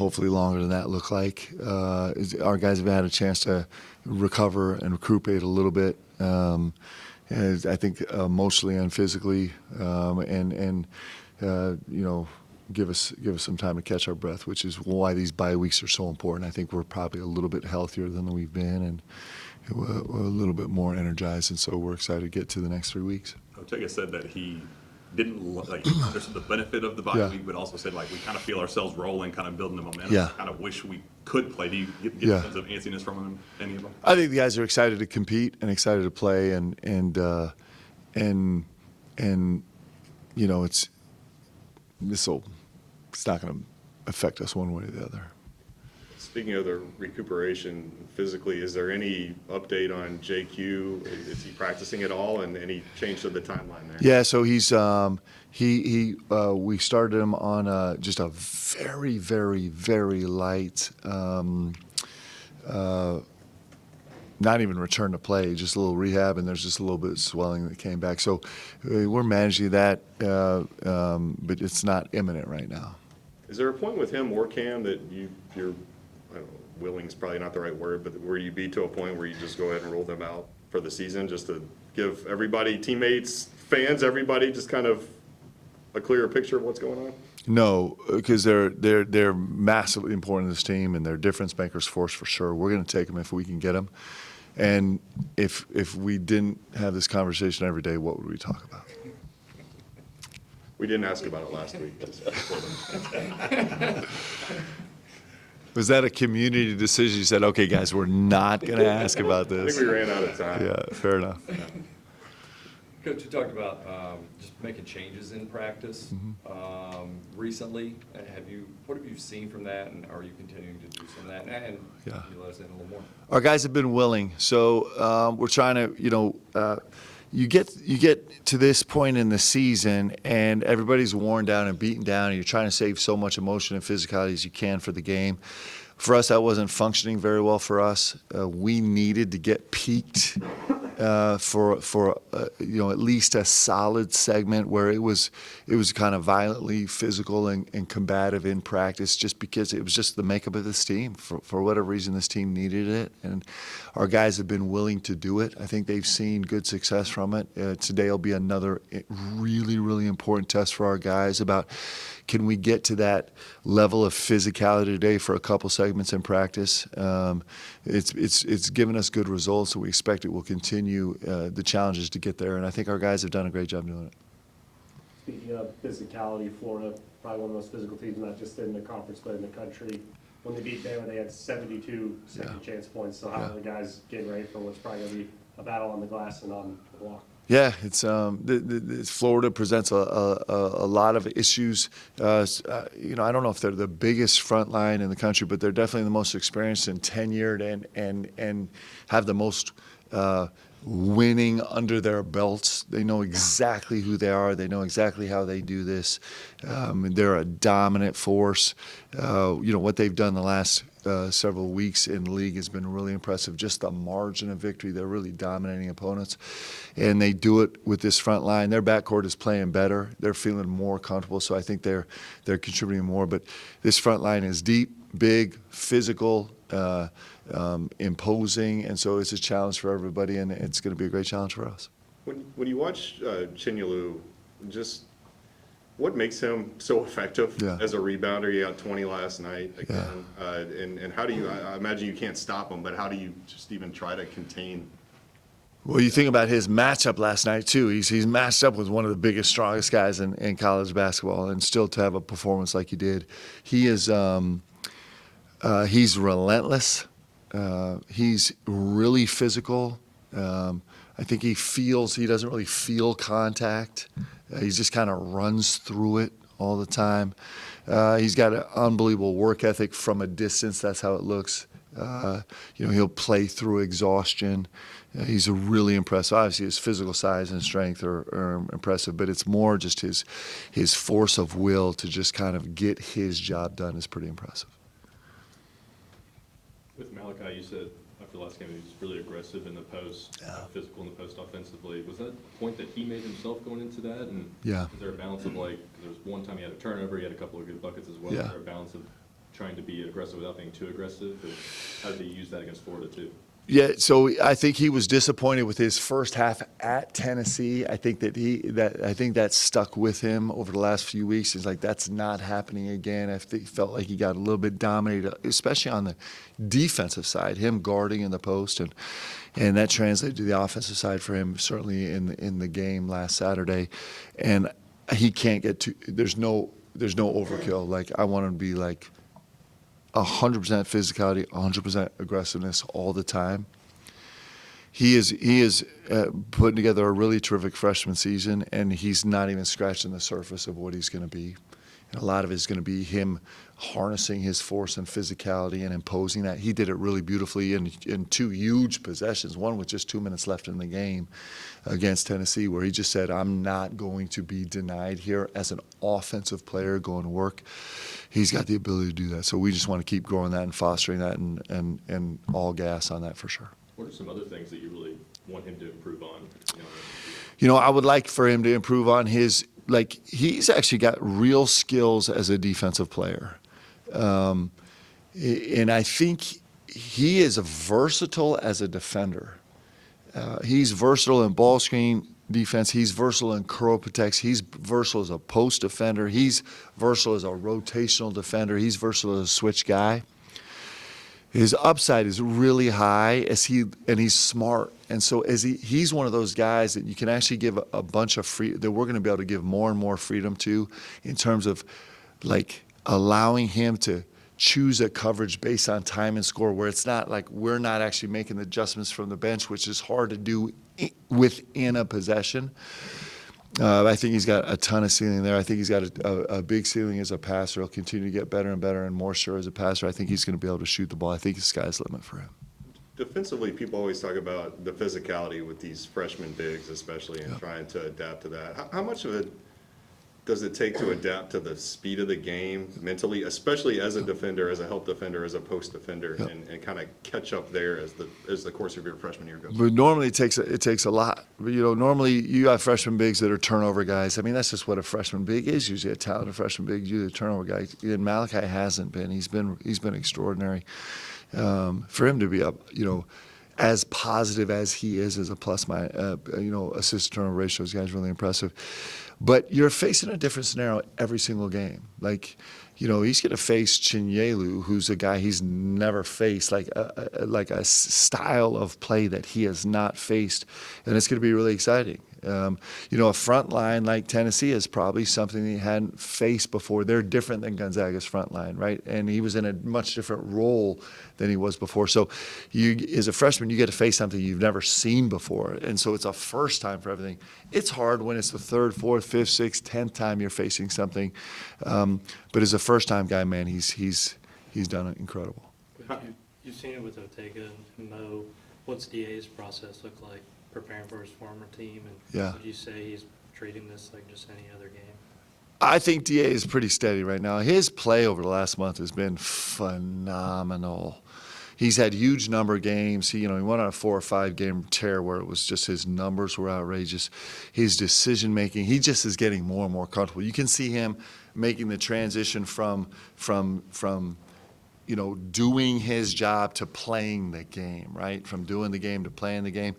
hopefully longer than that look like. Our guys have had a chance to recover and recuperate a little bit. I think emotionally and physically, and give us some time to catch our breath, which is why these bye weeks are so important. I think we're probably a little bit healthier than we've been, and we're a little bit more energized, and so we're excited to get to the next 3 weeks. Coach Eggers said that he didn't he understood the benefit of the bye week, but also said we kind of feel ourselves rolling, kind of building the momentum. Yeah. Kind of wish we could play. Do you get a sense of antsiness from them, any of them? I think the guys are excited to compete and excited to play, and it's not going to affect us one way or the other. Speaking of the recuperation physically, is there any update on JQ? Is he practicing at all, and any change to the timeline there? Yeah, so he's we started him on just a very, very, very light, not even return to play, just a little rehab, and there's just a little bit of swelling that came back. So we're managing that, but it's not imminent right now. Is there a point with him or Cam that you're I don't know, willing is probably not the right word, but where you be to a point where you just go ahead and roll them out for the season, just to give everybody, teammates, fans, everybody, just kind of a clearer picture of what's going on? No, because they're massively important to this team, and they're difference makers for us for sure. We're going to take them if we can get them. And if we didn't have this conversation every day, what would we talk about? We didn't ask about it last week. Was that a community decision? You said, okay, guys, we're not going to ask about I this. think we ran out of time. Yeah, fair enough. Coach, you talked about just making changes in practice recently. What have you seen from that, and are you continuing to do some of that? And Yeah. can you let us in a little more? Our guys have been willing, so we're trying to, you get to this point in the season, and everybody's worn down and beaten down, and you're trying to save so much emotion and physicality as you can for the game. For us, that wasn't functioning very well for us. We needed to get peaked for at least a solid segment where it was kind of violently physical and combative in practice, just because it was just the makeup of this team. For whatever reason, this team needed it, and our guys have been willing to do it. I think they've seen good success from it. Today will be another really, really important test for our guys about, can we get to that level of physicality today for a couple segments in practice? It's given us good results, so we expect it will continue the challenges to get there, and I think our guys have done a great job doing it. Speaking of physicality, Florida, probably one of the most physical teams, not just in the conference, but in the country. When they beat Bama, they had 72 second chance points, so how are the guys getting ready for what's probably going to be a battle on the glass and on the block? Yeah, it's Florida presents a lot of issues. I don't know if they're the biggest front line in the country, but they're definitely the most experienced and tenured, and have the most winning under their belts. They know exactly who they are. They know exactly how they do this. They're a dominant force. What they've done the last several weeks in the league has been really impressive. Just the margin of victory. They're really dominating opponents, and they do it with this front line. Their backcourt is playing better. They're feeling more comfortable, so I think they're contributing more. But this front line is deep, big, physical, imposing, and so it's a challenge for everybody, and it's going to be a great challenge for us. When you watch Chinyelu, just what makes him so effective as a rebounder? He got 20 last night again, and how do you? I imagine you can't stop him, but how do you just even try to contain? Well, you think about his matchup last night too. He's matched up with one of the biggest, strongest guys in college basketball, and still to have a performance like he did, he is. He's relentless. He's really physical. I think he doesn't really feel contact. He just kind of runs through it all the time. He's got an unbelievable work ethic from a distance. That's how it looks. He'll play through exhaustion. He's really impressive. Obviously, his physical size and strength are impressive, but it's more just his force of will to just kind of get his job done is pretty impressive. With Malachi, you said after the last game he was really aggressive in the post, physical in the post offensively. Was that a point that he made himself going into that? And is there a balance of there was one time he had a turnover, he had a couple of good buckets as well. Is there a balance of trying to be aggressive without being too aggressive? Or how did he use that against Florida too? Yeah, so I think he was disappointed with his first half at Tennessee. I think that stuck with him over the last few weeks. It's like that's not happening again. I think he felt like he got a little bit dominated, especially on the defensive side, him guarding in the post, and that translated to the offensive side for him certainly in the game last Saturday. And he can't get to. There's no overkill. Like I want him to be like 100% physicality, 100% aggressiveness all the time. He is putting together a really terrific freshman season, and he's not even scratching the surface of what he's going to be. And a lot of it is going to be him harnessing his force and physicality and imposing that. He did it really beautifully in two huge possessions, one with just 2 minutes left in the game against Tennessee, where he just said, I'm not going to be denied here as an offensive player going to work. He's got the ability to do that. So we just want to keep growing that and fostering that and all gas on that for sure. What are some other things that you really want him to improve on? I would like for him to improve on his, he's actually got real skills as a defensive player. And I think he is versatile as a defender. He's versatile in ball screen defense. He's versatile in curl protects. He's versatile as a post defender. He's versatile as a rotational defender. He's versatile as a switch guy. His upside is really high and he's smart. And so he's one of those guys that you can actually give a bunch of that we're going to be able to give more and more freedom to in terms of allowing him to choose a coverage based on time and score, where it's not like we're not actually making the adjustments from the bench, which is hard to do within a possession. I think he's got a ton of ceiling there. I think he's got a big ceiling as a passer. He'll continue to get better and better and more sure as a passer. I think he's going to be able to shoot the ball. I think the sky's the limit for him. Defensively, people always talk about the physicality with these freshman bigs, especially, and trying to adapt to that. How much of it does it take to adapt to the speed of the game mentally, especially as a defender, as a help defender, as a post defender, and kind of catch up there as the course of your freshman year goes? But normally it takes a lot. Normally you have freshman bigs that are turnover guys. I mean, that's just what a freshman big is. Usually a talented freshman big, usually a turnover guy. And Malachi hasn't been. He's been extraordinary. For him to be as positive as he is as a plus assist turnover ratio is really impressive. But you're facing a different scenario every single game. He's going to face Chinyelu, who's a guy he's never faced, like a style of play that he has not faced, and it's going to be really exciting. A front line like Tennessee is probably something he hadn't faced before. They're different than Gonzaga's front line, right? And he was in a much different role than he was before. So as a freshman, you get to face something you've never seen before. And so it's a first time for everything. It's hard when it's the third, fourth, fifth, sixth, 10th time you're facing something. But as a first-time guy, man, he's done it incredible. You've seen it with Ortega and Mo. What's DA's process look like preparing for his former team? And would you say he's treating this like just any other game? I think DA is pretty steady right now. His play over the last month has been phenomenal. He's had huge number of games. He went on a 4 or 5 game tear where it was just his numbers were outrageous. His decision making, he just is getting more and more comfortable. You can see him making the transition from doing his job to playing the game, right? From doing the game to playing the game.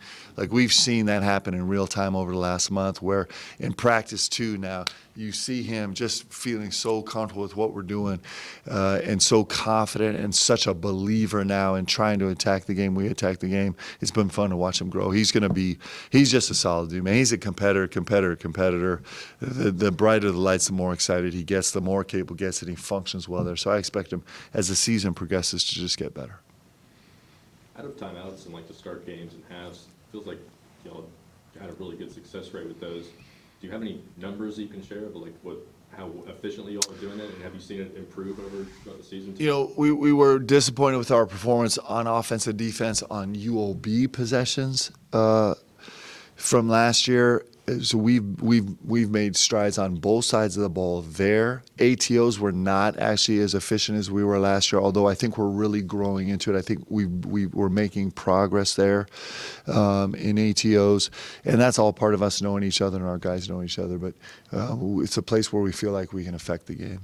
We've seen that happen in real time over the last month, where in practice too now, you see him just feeling so comfortable with what we're doing and so confident and such a believer now in trying to attack the game. We attack the game. It's been fun to watch him grow. He's just a solid dude, man. He's a competitor. The brighter the lights, the more excited he gets, the more capable he gets, and he functions well there. So I expect him, as the season progresses, to just get better. Out of timeouts and to start games and halves, feels like y'all had a really good success rate with those. Do you have any numbers that you can share of how efficiently y'all are doing it, and have you seen it improve throughout the season? We were disappointed with our performance on offense and defense on UOB possessions from last year. So we've made strides on both sides of the ball there. ATOs were not actually as efficient as we were last year, although I think we're really growing into it. I think we're making progress there in ATOs, and that's all part of us knowing each other and our guys knowing each other. But it's a place where we feel like we can affect the game.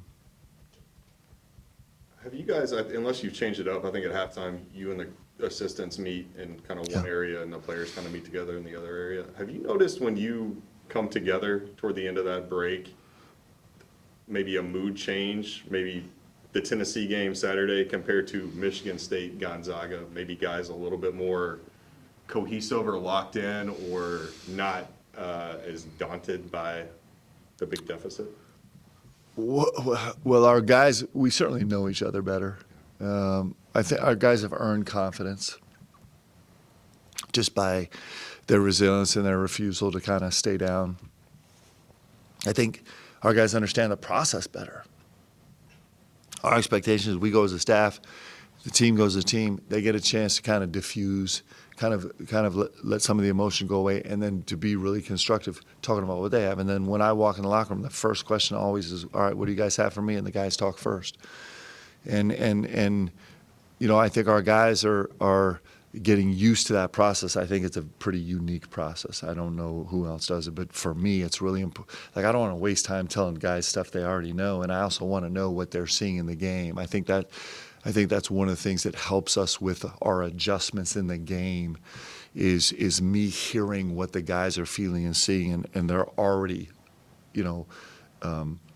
Have you guys, unless you've changed it up, I think at halftime, you and the assistants meet in kind of one area and the players kind of meet together in the other area. Have you noticed when you come together toward the end of that break, maybe a mood change, maybe the Tennessee game Saturday compared to Michigan State Gonzaga, maybe guys a little bit more cohesive or locked in or not as daunted by the big deficit? Well, our guys, we certainly know each other better. I think our guys have earned confidence just by their resilience and their refusal to kind of stay down. I think our guys understand the process better. Our expectation is we go as a staff, the team goes as a team. They get a chance to kind of diffuse, kind of let some of the emotion go away, and then to be really constructive, talking about what they have. And then when I walk in the locker room, the first question always is, "All right, what do you guys have for me?" And the guys talk first. And you know, I think our guys are getting used to that process. I think it's a pretty unique process. I don't know who else does it, but for me, it's really important. Like, I don't want to waste time telling guys stuff they already know, and I also want to know what they're seeing in the game. I think that's one of the things that helps us with our adjustments in the game is me hearing what the guys are feeling and seeing, and they're already, you know,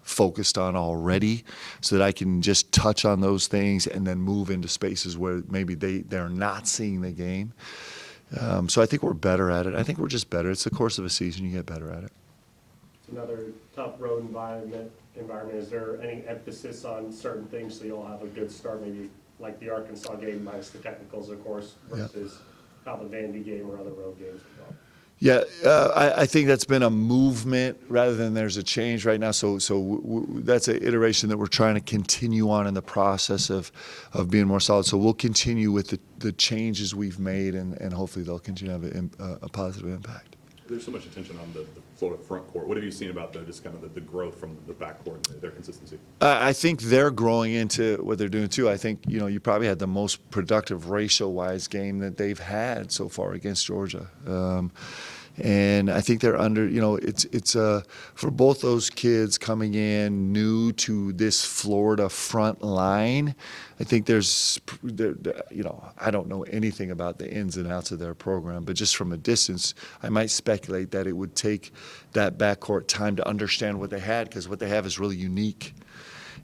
focused on already, so that I can just touch on those things and then move into spaces where maybe they're not seeing the game. So I think we're better at it. I think we're just better. It's the course of a season. You get better at it. It's another tough road environment. Is there any emphasis on certain things so you'll have a good start, maybe like the Arkansas game minus the technicals, of course, versus how the Vandy game or other road games will go? Yeah, I think that's been a movement rather than there's a change right now. So that's an iteration that we're trying to continue on in the process of being more solid. So we'll continue with the changes we've made, and hopefully they'll continue to have a positive impact. There's so much attention on the Florida front court. What have you seen about just kind of the growth from the back court and their consistency? I think they're growing into what they're doing too. I think, you know, you probably had the most productive ratio-wise game that they've had so far against Georgia. And I think they're under, you know, it's for both those kids coming in new to this Florida front line. I think there's, you know, I don't know anything about the ins and outs of their program, but just from a distance, I might speculate that it would take that backcourt time to understand what they had, because what they have is really unique.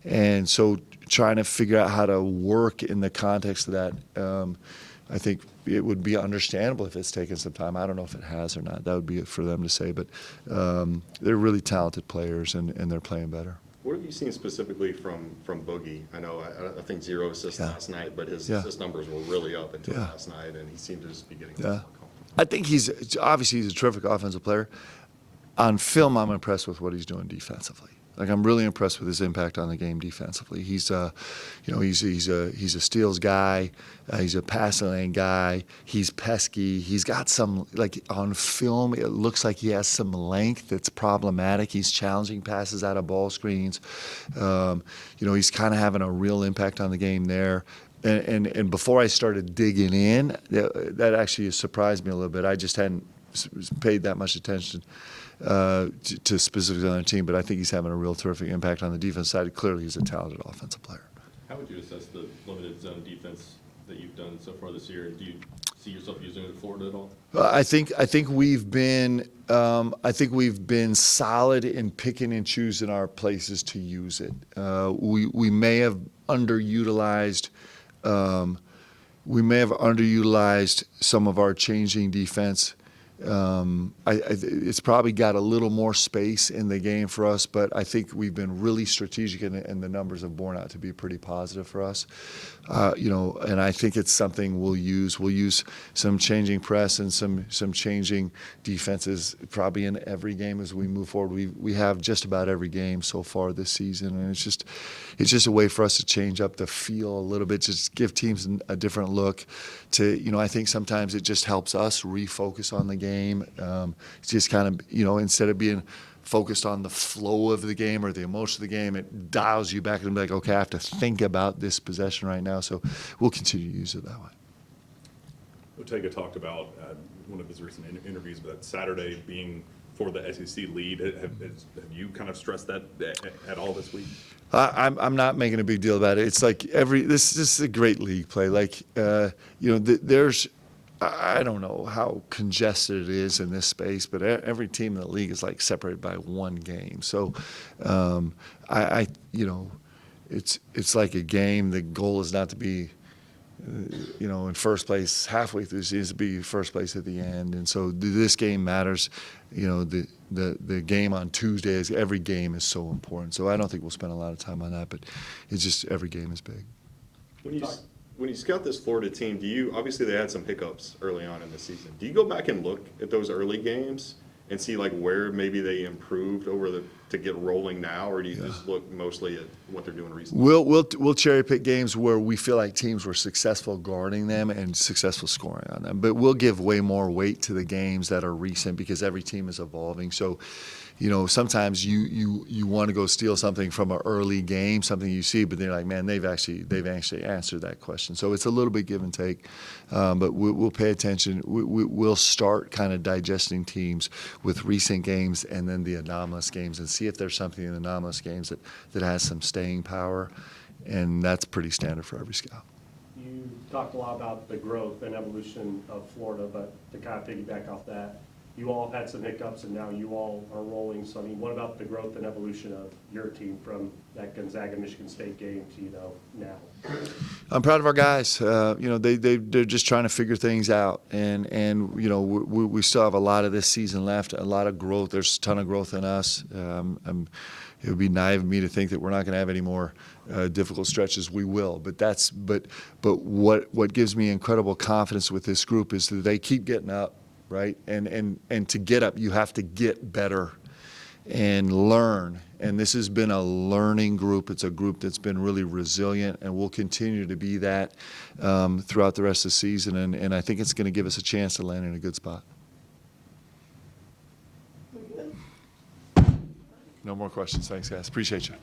And so trying to figure out how to work in the context of that, I think it would be understandable if it's taken some time. I don't know if it has or not. That would be for them to say. But they're really talented players, and they're playing better. What have you seen specifically from Boogie? I know I think 0 assists last night, but his assist numbers were really up until last night, and he seemed to just be getting more comfortable. I think he's a terrific offensive player. On film, I'm impressed with what he's doing defensively. Like, I'm really impressed with his impact on the game defensively. He's you know, he's a steals guy. He's a passing lane guy. He's pesky. He's got some, like, on film, it looks like he has some length that's problematic. He's challenging passes out of ball screens. You know, he's kind of having a real impact on the game there. And before I started digging in, that actually surprised me a little bit. I just hadn't paid that much attention to specifically on the team, but I think he's having a real terrific impact on the defense side. Clearly, he's a talented offensive player. How would you assess the limited zone defense that you've done so far this year? Do you see yourself using it in Florida at all? I think we've been solid in picking and choosing our places to use it. We may have underutilized. Some of our changing defense. It's probably got a little more space in the game for us, but I think we've been really strategic, and the numbers have borne out to be pretty positive for us. You know, and I think it's something we'll use. We'll use some changing press and some changing defenses probably in every game as we move forward. We have just about every game so far this season, and it's just a way for us to change up the feel a little bit, just give teams a different look. You know, I think sometimes it just helps us refocus on the game. It's just kind of, you know, instead of being focused on the flow of the game or the emotion of the game, it dials you back and be like, okay, I have to think about this possession right now. So we'll continue to use it that way. Ortega talked about one of his recent interviews, but Saturday being for the SEC lead. Have you kind of stressed that at all this week? I'm not making a big deal about it. It's like this is a great league play. Like there's I don't know how congested it is in this space, but every team in the league is like separated by one game. So it's like a game. The goal is not to be in first place halfway through the season, to be first place at the end. And so this game matters. The game on Tuesday is every game is so important. So I don't think we'll spend a lot of time on that, but it's just every game is big. When you scout this Florida team, obviously they had some hiccups early on in the season. Do you go back and look at those early games and see like where maybe they improved to get rolling now, or do you just look mostly at what they're doing recently? We'll cherry pick games where we feel like teams were successful guarding them and successful scoring on them, but we'll give way more weight to the games that are recent because every team is evolving. So sometimes you want to go steal something from an early game, something you see, but they're like, man, they've actually answered that question. So it's a little bit give and take, but we'll pay attention. We'll start kind of digesting teams with recent games and then the anomalous games and see if there's something in the anomalous games that has some staying power, and that's pretty standard for every scout. You talked a lot about the growth and evolution of Florida, but to kind of piggyback off that, you all have had some hiccups and now you all are rolling. So, I mean, what about the growth and evolution of your team from that Gonzaga-Michigan State game to, now? I'm proud of our guys. They're just trying to figure things out, and we still have a lot of this season left, a lot of growth. There's a ton of growth in us. It would be naive of me to think that we're not going to have any more difficult stretches. We will, but what gives me incredible confidence with this group is that they keep getting up, right? And to get up, you have to get better and learn. And this has been a learning group. It's a group that's been really resilient and will continue to be that throughout the rest of the season. And I think it's going to give us a chance to land in a good spot. No more questions. Thanks, guys. Appreciate you.